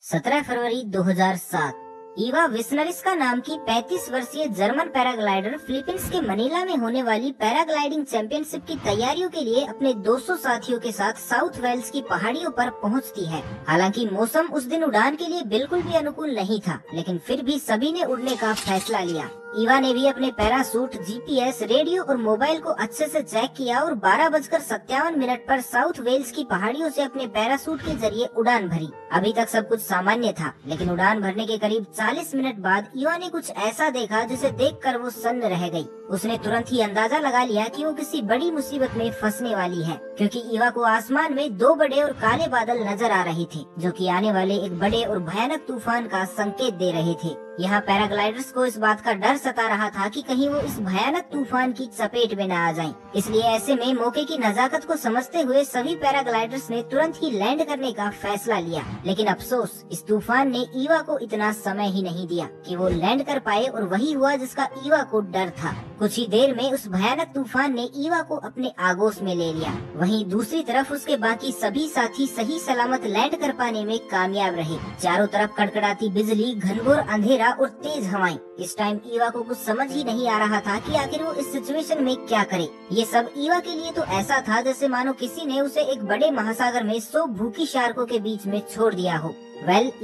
17 फरवरी 2007 ईवा विस्नरिस्का नाम की 35 वर्षीय जर्मन पैराग्लाइडर फिलीपींस के मनीला में होने वाली पैराग्लाइडिंग चैंपियनशिप की तैयारियों के लिए अपने 200 साथियों के साथ साउथ वेल्स की पहाड़ियों पर पहुंचती है। हालांकि मौसम उस दिन उड़ान के लिए बिल्कुल भी अनुकूल नहीं था, लेकिन फिर भी सभी ने उड़ने का फैसला लिया। ईवा ने भी अपने पैरासूट, जीपीएस, रेडियो और मोबाइल को अच्छे से चेक किया और 12:57 पर साउथ वेल्स की पहाड़ियों से अपने पैरासूट के जरिए उड़ान भरी। अभी तक सब कुछ सामान्य था, लेकिन उड़ान भरने के करीब 40 मिनट बाद ईवा ने कुछ ऐसा देखा जिसे देखकर वो सन्न रह गई। उसने तुरंत ही अंदाजा लगा लिया कि वो किसी बड़ी मुसीबत में फंसने वाली है, क्योंकि ईवा को आसमान में 2 बड़े और काले बादल नजर आ रहे थे, जो कि आने वाले एक बड़े और भयानक तूफान का संकेत दे रहे थे। यहाँ पैराग्लाइडर्स को इस बात का डर सता रहा था कि कहीं वो इस भयानक तूफान की चपेट में न आ जाएं। इसलिए ऐसे में मौके की नजाकत को समझते हुए सभी पैराग्लाइडर्स ने तुरंत ही लैंड करने का फैसला लिया। लेकिन अफसोस, इस तूफान ने ईवा को इतना समय ही नहीं दिया कि वो लैंड कर पाए, और वही हुआ जिसका ईवा को डर था। कुछ ही देर में उस भयानक तूफान ने ईवा को अपने आगोश में ले लिया। वहीं दूसरी तरफ उसके बाकी सभी साथी सही सलामत लैंड कर पाने में कामयाब रहे। चारों तरफ कड़कड़ाती बिजली, घनघोर अंधेरा और तेज हवाएं। इस टाइम ईवा को कुछ समझ ही नहीं आ रहा था कि आखिर वो इस सिचुएशन में क्या करे। ये सब ईवा के लिए तो ऐसा था जैसे मानो किसी ने उसे एक बड़े महासागर में 100 भूखी शार्कों के बीच में छोड़ दिया हो।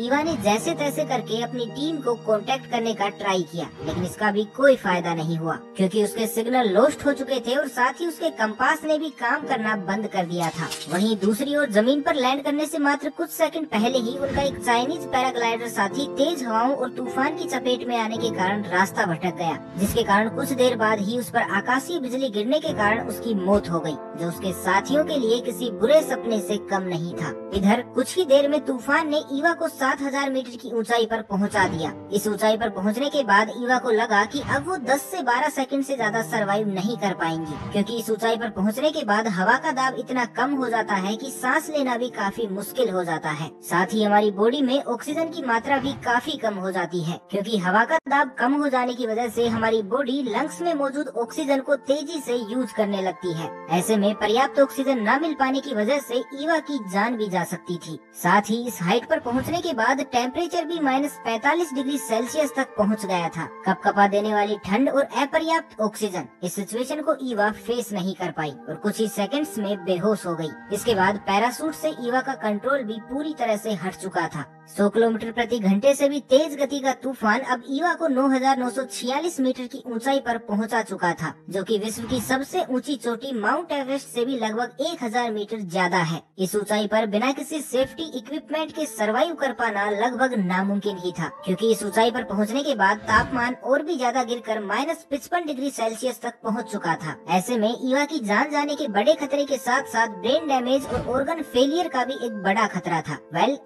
ईवा ने जैसे तैसे करके अपनी टीम को कांटेक्ट करने का ट्राई किया, लेकिन इसका भी कोई फायदा नहीं हुआ, क्योंकि उसके सिग्नल लॉस्ट हो चुके थे और साथ ही उसके कंपास ने भी काम करना बंद कर दिया था। वहीं दूसरी ओर जमीन पर लैंड करने से मात्र कुछ सेकंड पहले ही उनका एक चाइनीज पैराग्लाइडर साथी तेज हवाओं और तूफान की चपेट में आने के कारण रास्ता भटक गया, जिसके कारण कुछ देर बाद ही उस पर आकाशीय बिजली गिरने के कारण उसकी मौत हो गई, जो उसके साथियों के लिए किसी बुरे सपने से कम नहीं था। इधर कुछ ही देर में तूफान ने ईवा को 7000 मीटर की ऊंचाई पर पहुंचा दिया। इस ऊंचाई पर पहुंचने के बाद ईवा को लगा कि अब वो 10 से 12 सेकंड से ज्यादा सरवाइव नहीं कर पाएंगी, क्योंकि इस ऊंचाई पर पहुंचने के बाद हवा का दाब इतना कम हो जाता है कि सांस लेना भी काफी मुश्किल हो जाता है। साथ ही हमारी बॉडी में ऑक्सीजन की मात्रा भी काफी कम हो जाती है, क्योंकि हवा का दाब कम हो जाने की वजह से हमारी बॉडी लंग्स में मौजूद ऑक्सीजन को तेजी से यूज करने लगती है। ऐसे में पर्याप्त ऑक्सीजन न मिल पाने की वजह से ईवा की जान भी जा सकती थी। साथ ही इस हाइट पर पहुंचने के बाद टेम्परेचर भी -45 डिग्री सेल्सियस तक पहुंच गया था। कपकपा देने वाली ठंड और अपर्याप्त ऑक्सीजन, इस सिचुएशन को ईवा फेस नहीं कर पाई और कुछ ही सेकंड्स में बेहोश हो गई। इसके बाद पैरासूट से ईवा का कंट्रोल भी पूरी तरह से हट चुका था। 100 किलोमीटर प्रति घंटे से भी तेज गति का तूफान अब ईवा को 9946 मीटर की ऊंचाई पर पहुंचा चुका था, जो कि विश्व की सबसे ऊंची चोटी माउंट एवरेस्ट से भी लगभग 1000 मीटर ज्यादा है। इस ऊंचाई पर बिना किसी सेफ्टी इक्विपमेंट के सरवाइव कर पाना लगभग नामुमकिन ही था, क्योंकि इस ऊंचाई पर पहुंचने के बाद तापमान और भी ज्यादा गिरकर -55 डिग्री सेल्सियस तक पहुंच चुका था। ऐसे में ईवा की जान जाने के बड़े खतरे के साथ साथ ब्रेन डैमेज और ऑर्गन फेलियर का भी एक बड़ा खतरा था।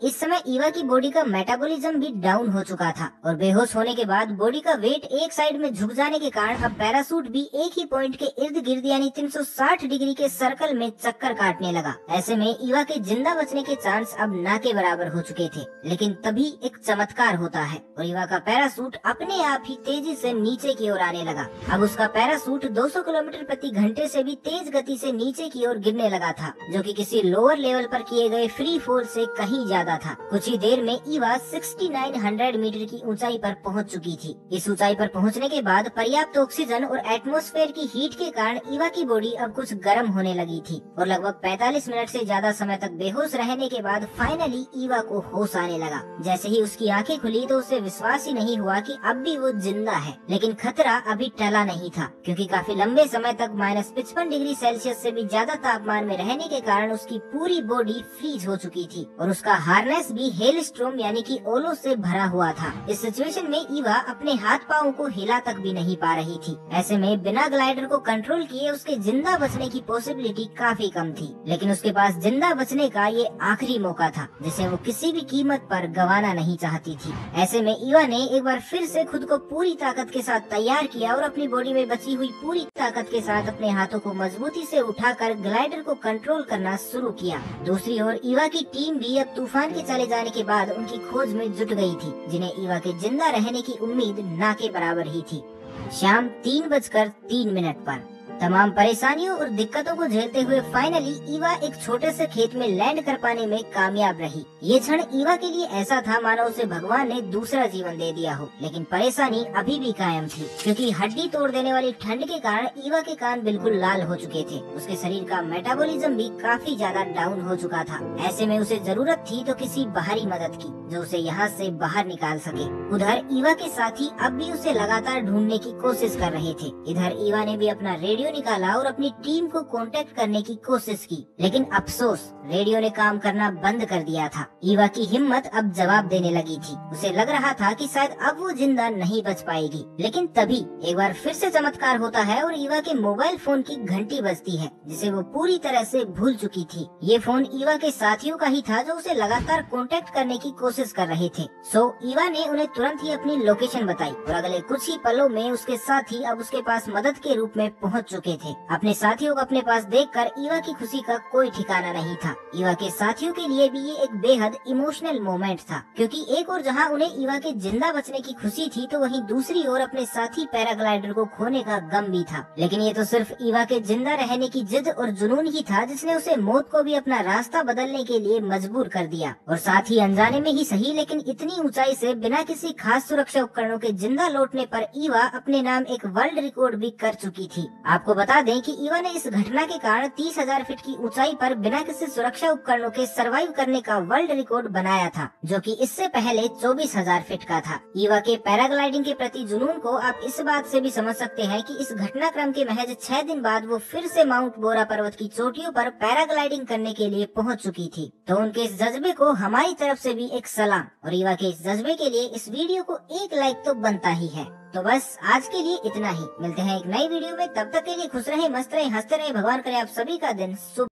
इस समय ईवा की बॉडी का मेटाबॉलिज्म भी डाउन हो चुका था और बेहोश होने के बाद बॉडी का वेट एक साइड में झुक जाने के कारण अब पैरासूट भी एक ही पॉइंट के इर्द गिर्द यानी 360 डिग्री के सर्कल में चक्कर काटने लगा। ऐसे में ईवा के जिंदा बचने के चांस अब ना के बराबर हो चुके थे, लेकिन तभी एक चमत्कार होता है और ईवा का पैरासूट अपने आप ही तेजी से नीचे की ओर आने लगा। अब उसका पैरासूट 200 किलोमीटर प्रति घंटे से भी तेज गति से नीचे की ओर गिरने लगा था, जो कि किसी लोअर लेवल पर किए गए फ्री फॉल से कहीं ज्यादा था। कुछ ही देर में ईवा 6900 मीटर की ऊंचाई पर पहुंच चुकी थी। इस ऊंचाई पर पहुंचने के बाद पर्याप्त ऑक्सीजन और एटमॉस्फेयर की हीट के कारण ईवा की बॉडी अब कुछ गर्म होने लगी थी और लगभग 45 मिनट से ज्यादा समय तक बेहोश रहने के बाद फाइनली ईवा को होश आने लगा। जैसे ही उसकी आंखें खुली तो उसे विश्वास ही नहीं हुआ कि अब भी वो जिंदा है, लेकिन खतरा अभी टला नहीं था, क्योंकि काफी लंबे समय तक -55 डिग्री सेल्सियस से भी ज्यादा तापमान में रहने के कारण उसकी पूरी बॉडी फ्रीज हो चुकी थी और उसका हार्नेस भी हेलस्ट्रोम यानी कि ओलों से भरा हुआ था। इस सिचुएशन में ईवा अपने हाथ पाँव को हिला तक भी नहीं पा रही थी। ऐसे में बिना ग्लाइडर को कंट्रोल किए उसके जिंदा बचने की पॉसिबिलिटी काफी कम थी, लेकिन उसके पास जिंदा बचने का ये आखिरी मौका था, जिसे वो किसी भी कीमत पर गंवाना नहीं चाहती थी। ऐसे में ईवा ने एक बार फिर से खुद को पूरी ताकत के साथ तैयार किया और अपनी बॉडी में बची हुई पूरी ताकत के साथ अपने हाथों को मजबूती से उठाकर ग्लाइडर को कंट्रोल करना शुरू किया। दूसरी ओर ईवा की टीम भी अब तूफान के चले जाने के बाद उनकी खोज में जुट गई थी, जिन्हें ईवा के जिंदा रहने की उम्मीद ना के बराबर ही थी। शाम 3:03 पर तमाम परेशानियों और दिक्कतों को झेलते हुए फाइनली ईवा एक छोटे से खेत में लैंड कर पाने में कामयाब रही। ये क्षण ईवा के लिए ऐसा था मानो उसे भगवान ने दूसरा जीवन दे दिया हो। लेकिन परेशानी अभी भी कायम थी, क्योंकि हड्डी तोड़ देने वाली ठंड के कारण ईवा के कान बिल्कुल लाल हो चुके थे। उसके शरीर का मेटाबॉलिज्म भी काफी ज्यादा डाउन हो चुका था। ऐसे में उसे जरूरत थी तो किसी बाहरी मदद की जो उसे यहाँ से बाहर निकाल सके। उधर ईवा के साथी अब भी उसे लगातार ढूंढने की कोशिश कर रहे थे। इधर ईवा ने भी अपना रेडियो निकाला और अपनी टीम को कांटेक्ट करने की कोशिश की, लेकिन अफसोस रेडियो ने काम करना बंद कर दिया था। ईवा की हिम्मत अब जवाब देने लगी थी। उसे लग रहा था कि शायद अब वो जिंदा नहीं बच पाएगी। लेकिन तभी एक बार फिर से चमत्कार होता है और ईवा के मोबाइल फोन की घंटी बजती है, जिसे वो पूरी तरह से भूल चुकी थी। ये फोन ईवा के साथियों का ही था जो उसे लगातार कांटेक्ट करने की कोशिश कर रहे थे। सो ईवा ने उन्हें तुरंत ही अपनी लोकेशन बताई और अगले कुछ ही पलों में उसके साथी अब उसके पास मदद के रूप में पहुंच चुके थे। अपने साथियों को अपने पास देखकर ईवा की खुशी का कोई ठिकाना नहीं था। ईवा के साथियों के लिए भी ये एक बेहद इमोशनल मोमेंट था, क्योंकि एक और जहां उन्हें ईवा के जिंदा बचने की खुशी थी, तो वहीं दूसरी ओर अपने साथी पैराग्लाइडर को खोने का गम भी था। लेकिन ये तो सिर्फ ईवा के जिंदा रहने की जिद और जुनून ही था जिसने उसे मौत को भी अपना रास्ता बदलने के लिए मजबूर कर दिया। और साथ ही अनजाने में ही सही, लेकिन इतनी ऊंचाई से बिना किसी खास सुरक्षा उपकरणों के जिंदा लौटने पर ईवा अपने नाम एक वर्ल्ड रिकॉर्ड भी कर चुकी थी। आपको बता दें कि ईवा ने इस घटना के कारण 30,000 फीट की ऊंचाई पर बिना किसी सुरक्षा उपकरणों के सरवाइव करने का वर्ल्ड रिकॉर्ड बनाया था, जो कि इससे पहले 24,000 फीट का था। ईवा के पैराग्लाइडिंग के प्रति जुनून को आप इस बात से भी समझ सकते हैं कि इस घटनाक्रम के महज 6 दिन बाद वो फिर से माउंट बोरा पर्वत की चोटियों पर पैराग्लाइडिंग करने के लिए पहुंच चुकी थी। तो उनके इस जज्बे को हमारी तरफ से भी एक सलाम, और ईवा के इस जज्बे के लिए इस वीडियो को एक लाइक तो बनता ही है। तो बस आज के लिए इतना ही। मिलते हैं एक नई वीडियो में, तब तक के लिए खुश रहे, मस्त रहे, हंसते रहे। भगवान करे आप सभी का दिन शुभ